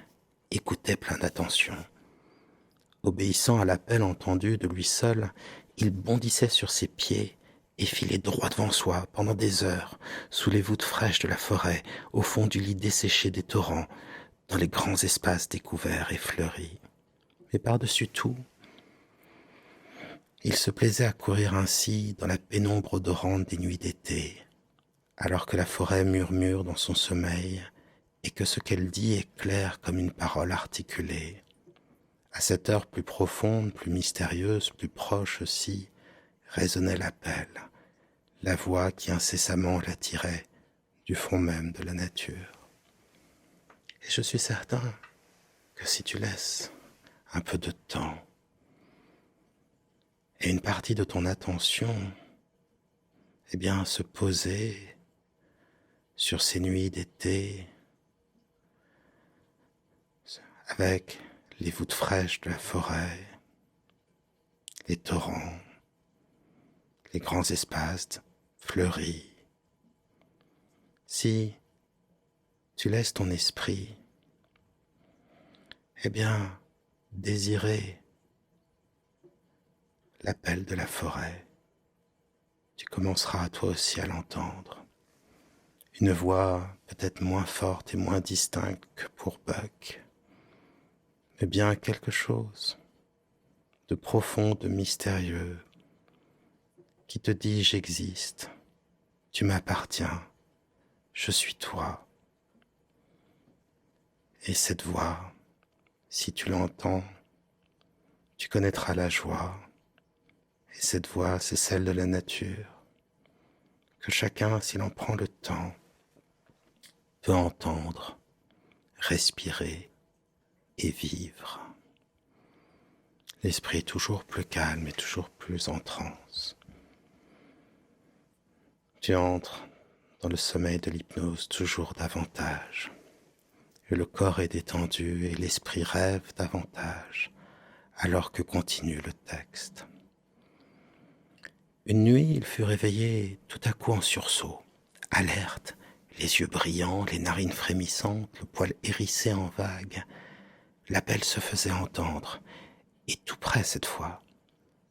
écoutait plein d'attention. Obéissant à l'appel entendu de lui seul, il bondissait sur ses pieds et filait droit devant soi pendant des heures, sous les voûtes fraîches de la forêt, au fond du lit desséché des torrents, dans les grands espaces découverts et fleuris. Mais par-dessus tout, il se plaisait à courir ainsi dans la pénombre odorante des nuits d'été, alors que la forêt murmure dans son sommeil et que ce qu'elle dit est clair comme une parole articulée. À cette heure plus profonde, plus mystérieuse, plus proche aussi, résonnait l'appel, la voix qui incessamment l'attirait du fond même de la nature. Et je suis certain que si tu laisses un peu de temps et une partie de ton attention, eh bien, se poser sur ces nuits d'été avec les voûtes fraîches de la forêt, les torrents, les grands espaces fleuris. Si tu laisses ton esprit, eh bien, désirer l'appel de la forêt, tu commenceras toi aussi à l'entendre. Une voix peut-être moins forte et moins distincte que pour Buck, mais bien quelque chose de profond, de mystérieux, qui te dit j'existe, tu m'appartiens, je suis toi. Et cette voix, si tu l'entends, tu connaîtras la joie. Et cette voix, c'est celle de la nature, que chacun, s'il en prend le temps, peut entendre, respirer et vivre. L'esprit est toujours plus calme et toujours plus en transe. Tu entres dans le sommeil de l'hypnose toujours davantage. Et le corps est détendu et l'esprit rêve davantage, alors que continue le texte. Une nuit, il fut réveillé tout à coup en sursaut, alerte, les yeux brillants, les narines frémissantes, le poil hérissé en vagues. L'appel se faisait entendre, et tout près cette fois.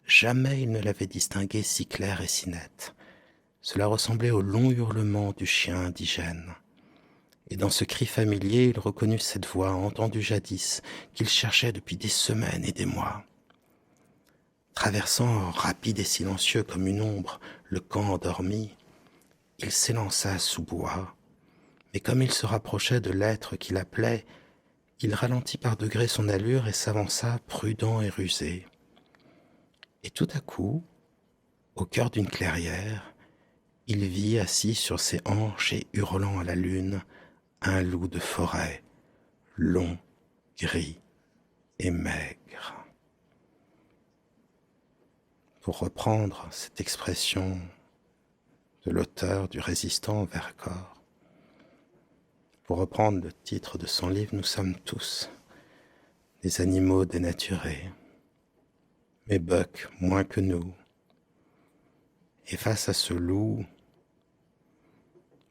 Jamais il ne l'avait distingué si clair et si net. Cela ressemblait au long hurlement du chien indigène. Et dans ce cri familier, il reconnut cette voix entendue jadis, qu'il cherchait depuis des semaines et des mois. Traversant, rapide et silencieux comme une ombre, le camp endormi, il s'élança sous bois, mais comme il se rapprochait de l'être qui l'appelait, il ralentit par degrés son allure et s'avança prudent et rusé. Et tout à coup, au cœur d'une clairière, il vit assis sur ses hanches et hurlant à la lune, un loup de forêt, long, gris et maigre. pour reprendre cette expression de l'auteur du résistant Vercors, pour reprendre le titre de son livre, nous sommes tous des animaux dénaturés, mais Buck moins que nous. Et face à ce loup,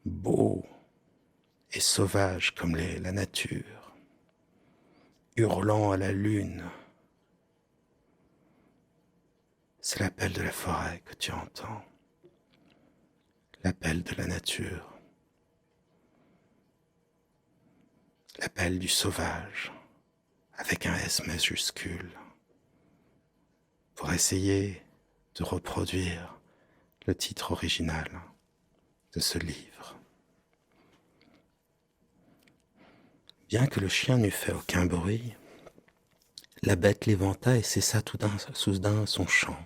beau et sauvage comme la nature, hurlant à la lune, c'est l'appel de la forêt que tu entends, l'appel de la nature, l'appel du sauvage, avec un S majuscule, pour essayer de reproduire le titre original de ce livre. Bien que le chien n'eût fait aucun bruit, la bête l'éventa et cessa tout soudain son chant.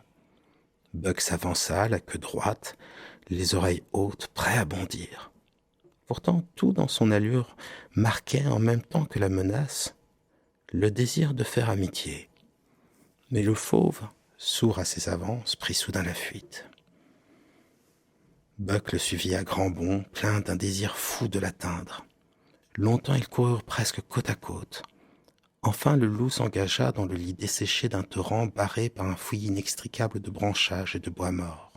Buck s'avança, la queue droite, les oreilles hautes, prêt à bondir. Pourtant, tout dans son allure marquait en même temps que la menace le désir de faire amitié. Mais le fauve, sourd à ses avances, prit soudain la fuite. Buck le suivit à grands bonds, plein d'un désir fou de l'atteindre. Longtemps ils coururent presque côte à côte. Enfin le loup s'engagea dans le lit desséché d'un torrent barré par un fouillis inextricable de branchages et de bois morts.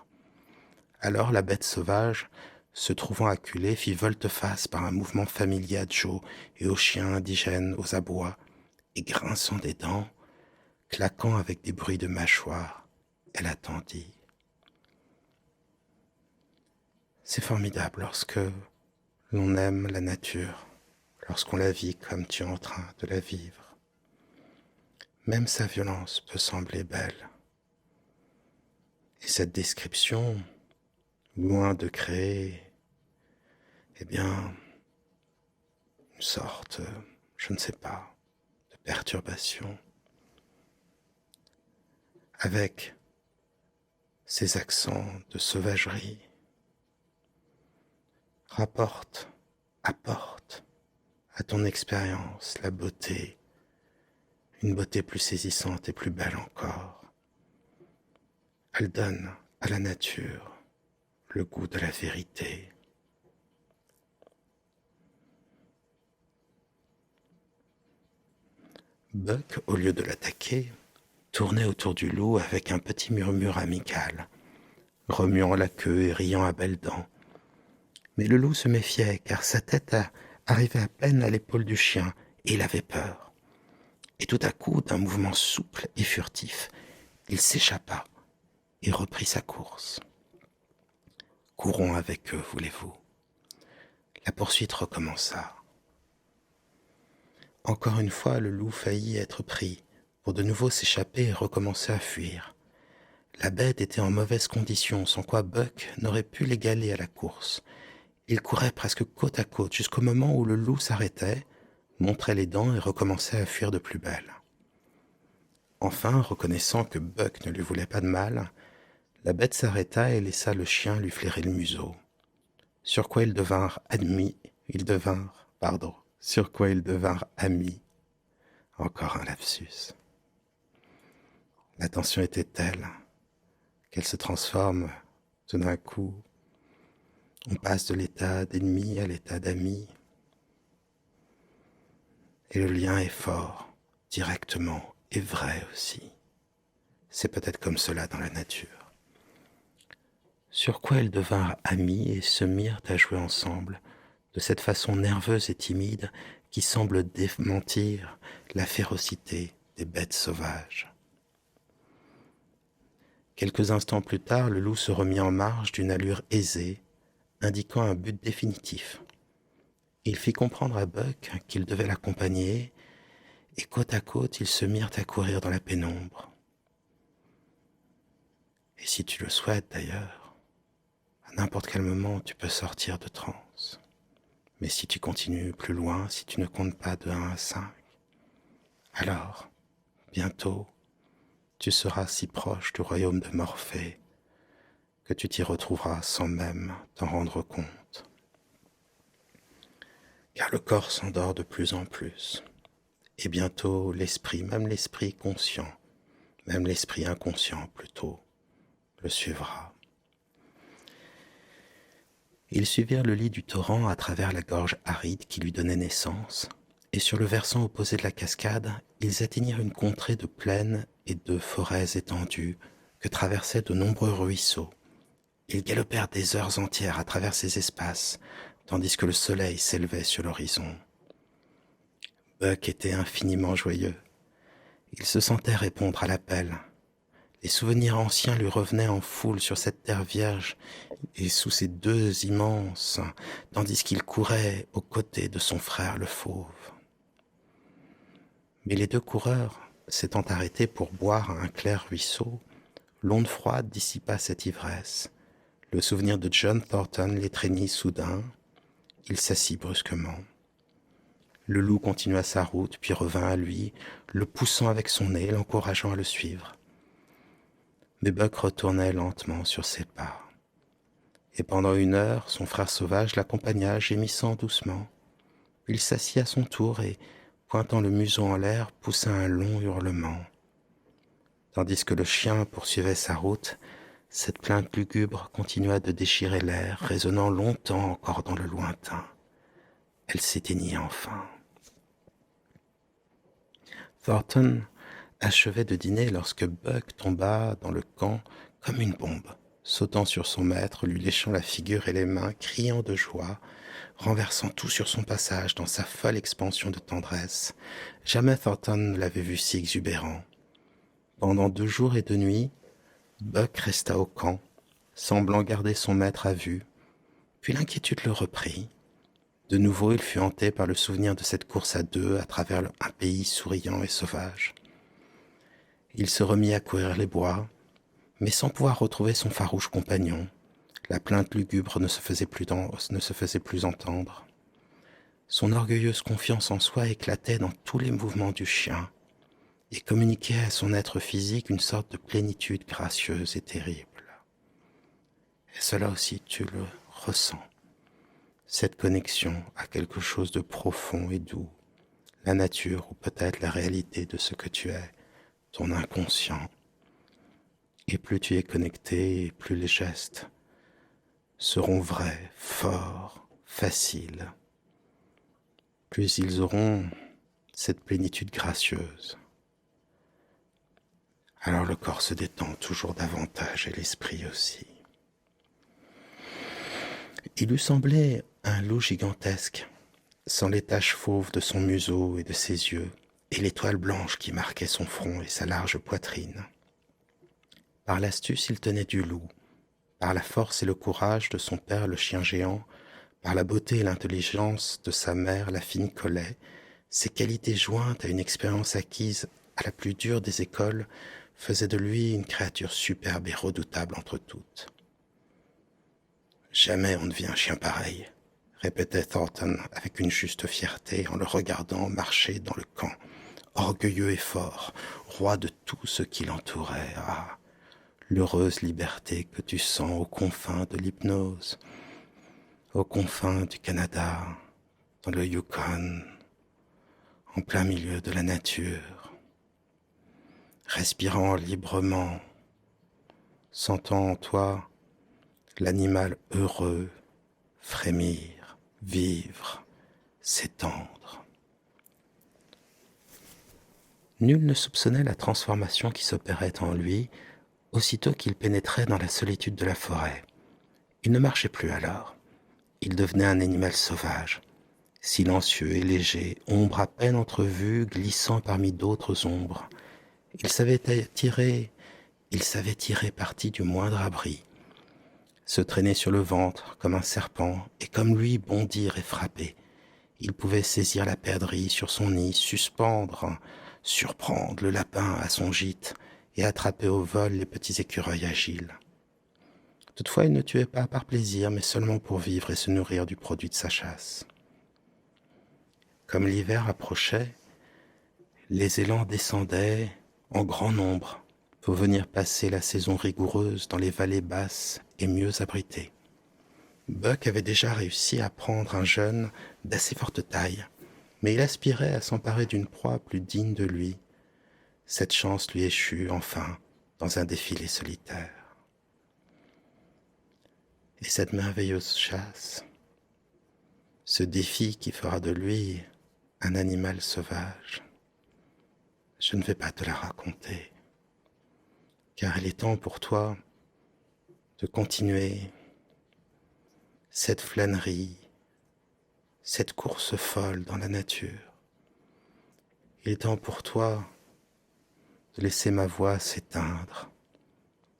Alors la bête sauvage, se trouvant acculée, fit volte-face par un mouvement familier à Joe et aux chiens indigènes aux abois, et grinçant des dents, claquant avec des bruits de mâchoires, elle attendit. C'est formidable lorsque l'on aime la nature, lorsqu'on la vit comme tu es en train de la vivre. Même sa violence peut sembler belle. Et cette description, loin de créer, une sorte, je ne sais pas, de perturbation, avec ses accents de sauvagerie, apporte à ton expérience la beauté, une beauté plus saisissante et plus belle encore. Elle donne à la nature le goût de la vérité. Buck, au lieu de l'attaquer, tournait autour du loup avec un petit murmure amical, remuant la queue et riant à belles dents. Mais le loup se méfiait, car sa tête arrivait à peine à l'épaule du chien, et il avait peur. Et tout à coup, d'un mouvement souple et furtif, il s'échappa et reprit sa course. Courons avec eux, voulez-vous. La poursuite recommença. Encore une fois, le loup faillit être pris, pour de nouveau s'échapper et recommencer à fuir. La bête était en mauvaise condition, sans quoi Buck n'aurait pu l'égaler à la course. Il courait presque côte à côte jusqu'au moment où le loup s'arrêtait, montrait les dents et recommençait à fuir de plus belle. Enfin, reconnaissant que Buck ne lui voulait pas de mal, la bête s'arrêta et laissa le chien lui flairer le museau. Sur quoi ils devinrent amis. Encore un lapsus. La tension était telle qu'elle se transforme tout d'un coup. On passe de l'état d'ennemi à l'état d'ami. Et le lien est fort, directement, et vrai aussi. C'est peut-être comme cela dans la nature. Sur quoi ils devinrent amis et se mirent à jouer ensemble, de cette façon nerveuse et timide qui semble démentir la férocité des bêtes sauvages. Quelques instants plus tard, le loup se remit en marche d'une allure aisée, indiquant un but définitif. Il fit comprendre à Buck qu'il devait l'accompagner, et côte à côte, ils se mirent à courir dans la pénombre. Et si tu le souhaites d'ailleurs, à n'importe quel moment, tu peux sortir de transe. Mais si tu continues plus loin, si tu ne comptes pas de 1 à 5, alors, bientôt, tu seras si proche du royaume de Morphée que tu t'y retrouveras sans même t'en rendre compte. Car le corps s'endort de plus en plus, et bientôt l'esprit, même l'esprit conscient, même l'esprit inconscient plutôt, le suivra. Ils suivirent le lit du torrent à travers la gorge aride qui lui donnait naissance, et sur le versant opposé de la cascade, ils atteignirent une contrée de plaines et de forêts étendues que traversaient de nombreux ruisseaux. Ils galopèrent des heures entières à travers ces espaces, tandis que le soleil s'élevait sur l'horizon. Buck était infiniment joyeux. Il se sentait répondre à l'appel. Les souvenirs anciens lui revenaient en foule sur cette terre vierge et sous ces deux immenses, tandis qu'il courait aux côtés de son frère le fauve. Mais les deux coureurs, s'étant arrêtés pour boire à un clair ruisseau, l'onde froide dissipa cette ivresse. Le souvenir de John Thornton l'étreignit soudain. Il s'assit brusquement. Le loup continua sa route, puis revint à lui, le poussant avec son nez, l'encourageant à le suivre. Mais Buck retournait lentement sur ses pas. Et pendant 1 heure, son frère sauvage l'accompagna, gémissant doucement. Il s'assit à son tour et, pointant le museau en l'air, poussa un long hurlement. Tandis que le chien poursuivait sa route, cette plainte lugubre continua de déchirer l'air, résonnant longtemps encore dans le lointain. Elle s'éteignit enfin. Thornton achevait de dîner lorsque Buck tomba dans le camp comme une bombe, sautant sur son maître, lui léchant la figure et les mains, criant de joie, renversant tout sur son passage dans sa folle expansion de tendresse. Jamais Thornton ne l'avait vu si exubérant. Pendant 2 jours et 2 nuits, Buck resta au camp, semblant garder son maître à vue, puis l'inquiétude le reprit. De nouveau, il fut hanté par le souvenir de cette course à 2 à travers un pays souriant et sauvage. Il se remit à courir les bois, mais sans pouvoir retrouver son farouche compagnon. La plainte lugubre ne se faisait plus entendre. Son orgueilleuse confiance en soi éclatait dans tous les mouvements du chien et communiquait à son être physique une sorte de plénitude gracieuse et terrible. Et cela aussi, tu le ressens. Cette connexion à quelque chose de profond et doux, la nature ou peut-être la réalité de ce que tu es, ton inconscient. Et plus tu es connecté, et plus les gestes seront vrais, forts, faciles. Plus ils auront cette plénitude gracieuse. Alors le corps se détend toujours davantage et l'esprit aussi. Il lui semblait un loup gigantesque, sans les taches fauves de son museau et de ses yeux, et l'étoile blanche qui marquait son front et sa large poitrine. Par l'astuce, il tenait du loup, par la force et le courage de son père le chien géant, par la beauté et l'intelligence de sa mère la fine Collet, ces qualités jointes à une expérience acquise à la plus dure des écoles faisaient de lui une créature superbe et redoutable entre toutes. Jamais on ne vit un chien pareil, répétait Thornton avec une juste fierté en le regardant marcher dans le camp, orgueilleux et fort, roi de tout ce qui l'entourait. Ah, l'heureuse liberté que tu sens aux confins de l'hypnose, aux confins du Canada, dans le Yukon, en plein milieu de la nature, respirant librement, sentant en toi l'animal heureux frémir, vivre, s'étendre. Nul ne soupçonnait la transformation qui s'opérait en lui aussitôt qu'il pénétrait dans la solitude de la forêt. Il ne marchait plus alors. Il devenait un animal sauvage, silencieux et léger, ombre à peine entrevue, glissant parmi d'autres ombres. Il savait tirer parti du moindre abri, se traîner sur le ventre comme un serpent et comme lui bondir et frapper. Il pouvait saisir la perdrix sur son nid, surprendre le lapin à son gîte et attraper au vol les petits écureuils agiles. Toutefois, il ne tuait pas par plaisir, mais seulement pour vivre et se nourrir du produit de sa chasse. Comme l'hiver approchait, les élans descendaient en grand nombre pour venir passer la saison rigoureuse dans les vallées basses et mieux abritées. Buck avait déjà réussi à prendre un jeune d'assez forte taille, mais il aspirait à s'emparer d'une proie plus digne de lui. Cette chance lui échut enfin dans un défilé solitaire. Et cette merveilleuse chasse, ce défi qui fera de lui un animal sauvage, je ne vais pas te la raconter, car il est temps pour toi de continuer cette flânerie, cette course folle dans la nature. Il est temps pour toi de laisser ma voix s'éteindre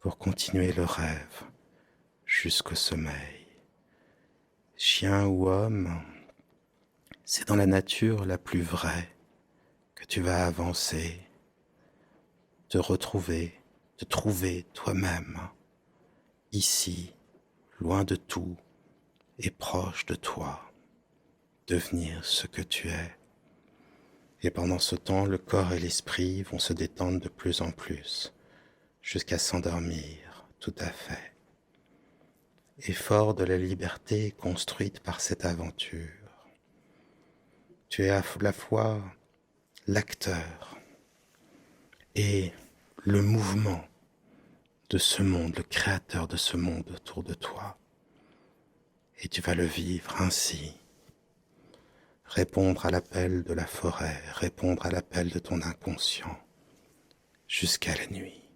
pour continuer le rêve jusqu'au sommeil. Chien ou homme, c'est dans la nature la plus vraie que tu vas avancer, te retrouver, te trouver toi-même, ici, loin de tout et proche de toi, devenir ce que tu es. Et pendant ce temps, le corps et l'esprit vont se détendre de plus en plus, jusqu'à s'endormir tout à fait. Et fort de la liberté construite par cette aventure, tu es à la fois l'acteur et le mouvement de ce monde, le créateur de ce monde autour de toi. Et tu vas le vivre ainsi. Répondre à l'appel de la forêt, répondre à l'appel de ton inconscient, jusqu'à la nuit.